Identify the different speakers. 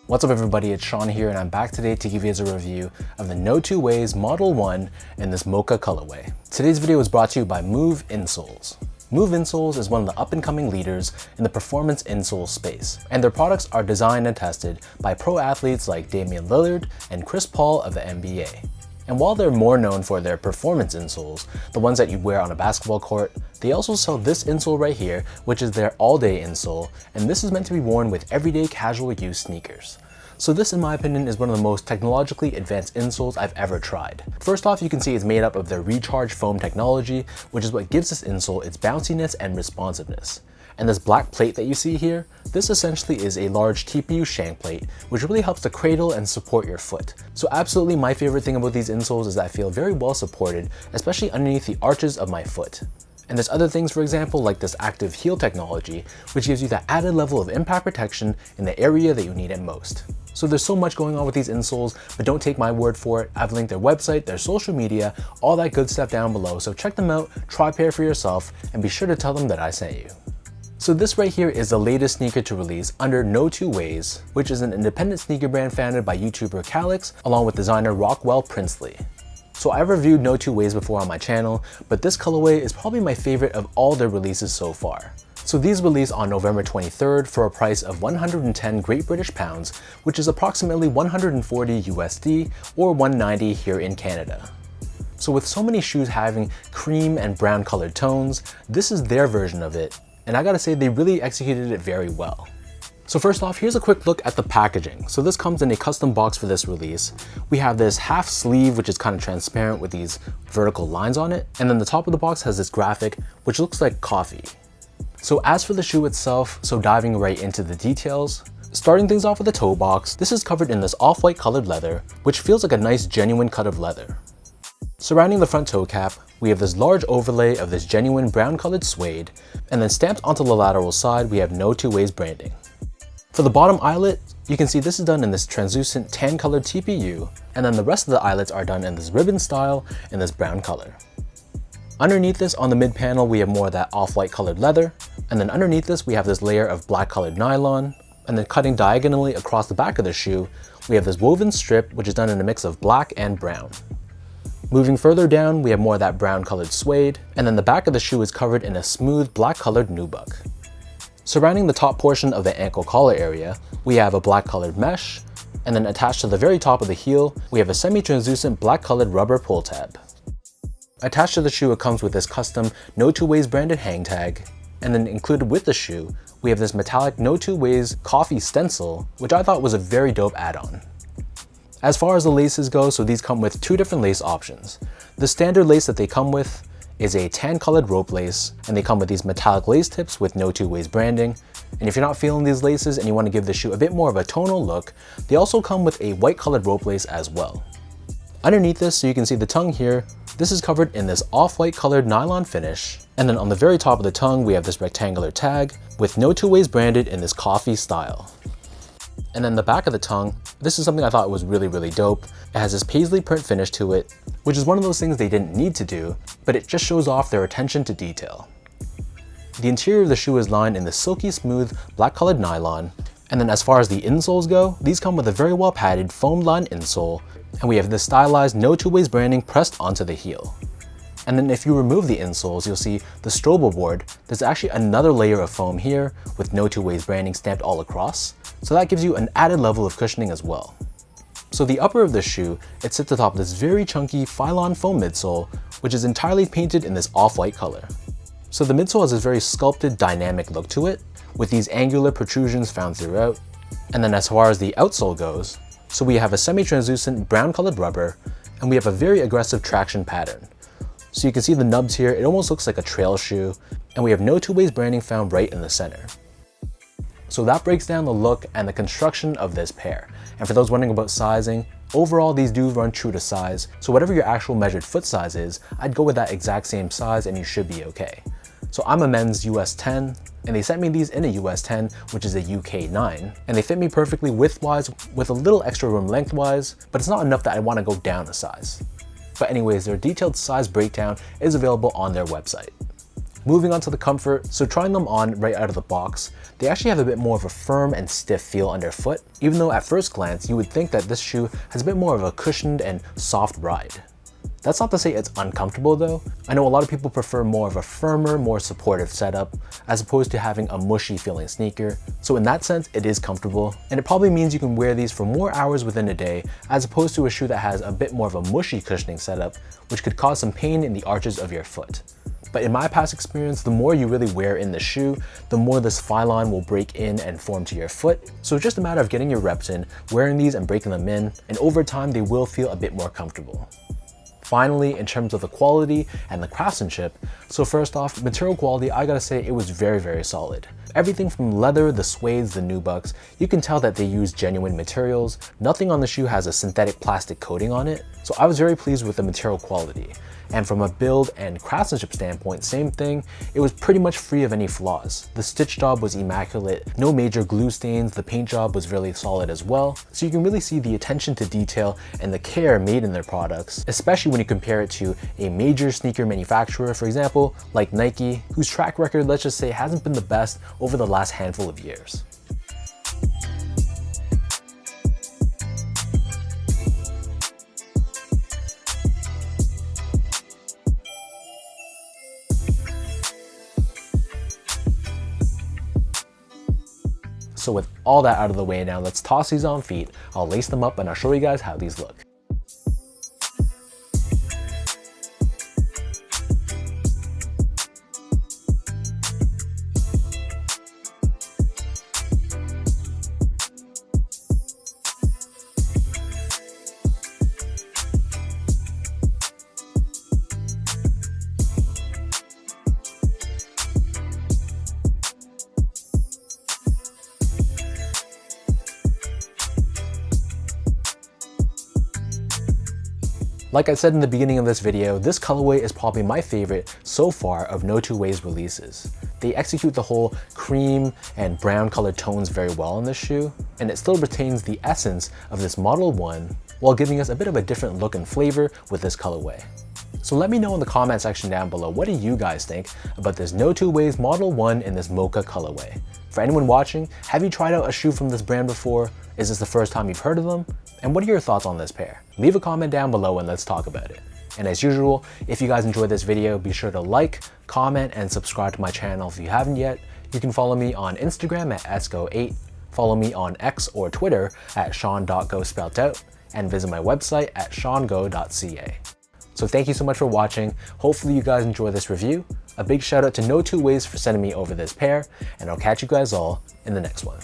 Speaker 1: What's up everybody, it's Sean here and I'm back today to give you guys a review of the Notwoways Model 1 in this Mokka colorway. Today's video is brought to you by Move Insoles. Move Insoles is one of the up-and-coming leaders in the performance insole space, and their products are designed and tested by pro athletes like Damian Lillard and Chris Paul of the NBA. And while they're more known for their performance insoles, the ones that you wear on a basketball court, they also sell this insole right here, which is their all-day insole, and this is meant to be worn with everyday casual use sneakers. So this, in my opinion, is one of the most technologically advanced insoles I've ever tried. First off, you can see it's made up of their recharge foam technology, which is what gives this insole its bounciness and responsiveness. And this black plate that you see here, this essentially is a large TPU shank plate, which really helps to cradle and support your foot. So absolutely my favorite thing about these insoles is that I feel very well supported, especially underneath the arches of my foot. And there's other things, for example, like this active heel technology, which gives you that added level of impact protection in the area that you need it most. So there's so much going on with these insoles, but don't take my word for it. I've linked their website, their social media, all that good stuff down below. So check them out, try a pair for yourself, and be sure to tell them that I sent you. So this right here is the latest sneaker to release under Notwoways, which is an independent sneaker brand founded by YouTuber Calix, along with designer Rockwell Princely. So I've reviewed Notwoways before on my channel, but this colorway is probably my favorite of all their releases so far. So these released on November 23rd for a price of 110 Great British Pounds, which is approximately 140 USD or 190 here in Canada. So with so many shoes having cream and brown colored tones, this is their version of it, and I gotta say they really executed it very well. So first off, here's a quick look at the packaging. So this comes in a custom box for this release. We have this half sleeve, which is kind of transparent with these vertical lines on it, and then the top of the box has this graphic, which looks like coffee. So as for the shoe itself, so diving right into the details, starting things off with the toe box, this is covered in this off-white colored leather, which feels like a nice genuine cut of leather. Surrounding the front toe cap, we have this large overlay of this genuine brown colored suede, and then stamped onto the lateral side, we have Notwoways branding. For the bottom eyelet, you can see this is done in this translucent tan colored TPU, and then the rest of the eyelets are done in this ribbon style in this brown color. Underneath this, on the mid panel, we have more of that off-white colored leather, and then underneath this we have this layer of black colored nylon, and then cutting diagonally across the back of the shoe, we have this woven strip which is done in a mix of black and brown. Moving further down, we have more of that brown colored suede, and then the back of the shoe is covered in a smooth black colored nubuck. Surrounding the top portion of the ankle collar area, we have a black colored mesh, and then attached to the very top of the heel, we have a semi-translucent black colored rubber pull tab. Attached to the shoe, it comes with this custom Notwoways branded hang tag, and then included with the shoe, we have this metallic Notwoways coffee stencil, which I thought was a very dope add-on. As far as the laces go, so these come with two different lace options. The standard lace that they come with is a tan colored rope lace, and they come with these metallic lace tips with Notwoways branding. And if you're not feeling these laces and you want to give the shoe a bit more of a tonal look, they also come with a white colored rope lace as well. Underneath this, so you can see the tongue here, this is covered in this off-white colored nylon finish, and then on the very top of the tongue we have this rectangular tag with Notwoways branded in this coffee style. And then the back of the tongue, this is something I thought was really dope. It has this paisley print finish to it, which is one of those things they didn't need to do, but it just shows off their attention to detail. The interior of the shoe is lined in the silky smooth black colored nylon, and then as far as the insoles go, these come with a very well padded foam lined insole, and we have this stylized Notwoways branding pressed onto the heel. And then if you remove the insoles, you'll see the strobo board. There's actually another layer of foam here with Notwoways branding stamped all across, so that gives you an added level of cushioning as well. So the upper of the shoe, it sits atop this very chunky Phylon foam midsole, which is entirely painted in this off-white color. So the midsole has this very sculpted, dynamic look to it, with these angular protrusions found throughout. And then as far as the outsole goes, so we have a semi-translucent brown colored rubber, and we have a very aggressive traction pattern. So you can see the nubs here, it almost looks like a trail shoe, and we have Notwoways branding found right in the center. So that breaks down the look and the construction of this pair. And for those wondering about sizing, overall these do run true to size, so whatever your actual measured foot size is, I'd go with that exact same size and you should be okay. So I'm a men's US 10, and they sent me these in a US 10, which is a UK 9, and they fit me perfectly width-wise with a little extra room lengthwise, but it's not enough that I want to go down a size. But anyways, their detailed size breakdown is available on their website. Moving on to the comfort, so trying them on right out of the box, they actually have a bit more of a firm and stiff feel underfoot, even though at first glance you would think that this shoe has a bit more of a cushioned and soft ride. That's not to say it's uncomfortable though. I know a lot of people prefer more of a firmer, more supportive setup, as opposed to having a mushy feeling sneaker. So in that sense, it is comfortable, and it probably means you can wear these for more hours within a day, as opposed to a shoe that has a bit more of a mushy cushioning setup, which could cause some pain in the arches of your foot. But in my past experience, the more you really wear in the shoe, the more this phylon will break in and form to your foot. So it's just a matter of getting your reps in, wearing these and breaking them in, and over time they will feel a bit more comfortable. Finally, in terms of the quality and the craftsmanship, so first off, material quality, I gotta say it was very, very solid. Everything from leather, the suedes, the nubucks, you can tell that they use genuine materials. Nothing on the shoe has a synthetic plastic coating on it, so I was very pleased with the material quality. And from a build and craftsmanship standpoint, same thing, it was pretty much free of any flaws. The stitch job was immaculate, no major glue stains, the paint job was really solid as well. So you can really see the attention to detail and the care made in their products, especially when you compare it to a major sneaker manufacturer, for example, like Nike, whose track record, let's just say, hasn't been the best over the last handful of years. So with all that out of the way now, let's toss these on feet. I'll lace them up and I'll show you guys how these look. Like I said in the beginning of this video, this colorway is probably my favorite so far of Notwoways releases. They execute the whole cream and brown colored tones very well in this shoe, and it still retains the essence of this Model 1 while giving us a bit of a different look and flavor with this colorway. So let me know in the comment section down below, what do you guys think about this Notwoways Model 1 in this Mokka colorway? For anyone watching, have you tried out a shoe from this brand before? Is this the first time you've heard of them? And what are your thoughts on this pair? Leave a comment down below and let's talk about it. And as usual, if you guys enjoyed this video, be sure to like, comment, and subscribe to my channel if you haven't yet. You can follow me on Instagram at esco8, follow me on X or Twitter at sean.go spelt out, and visit my website at seango.ca. So thank you so much for watching. Hopefully you guys enjoy this review. A big shout out to Notwoways for sending me over this pair, and I'll catch you guys all in the next one.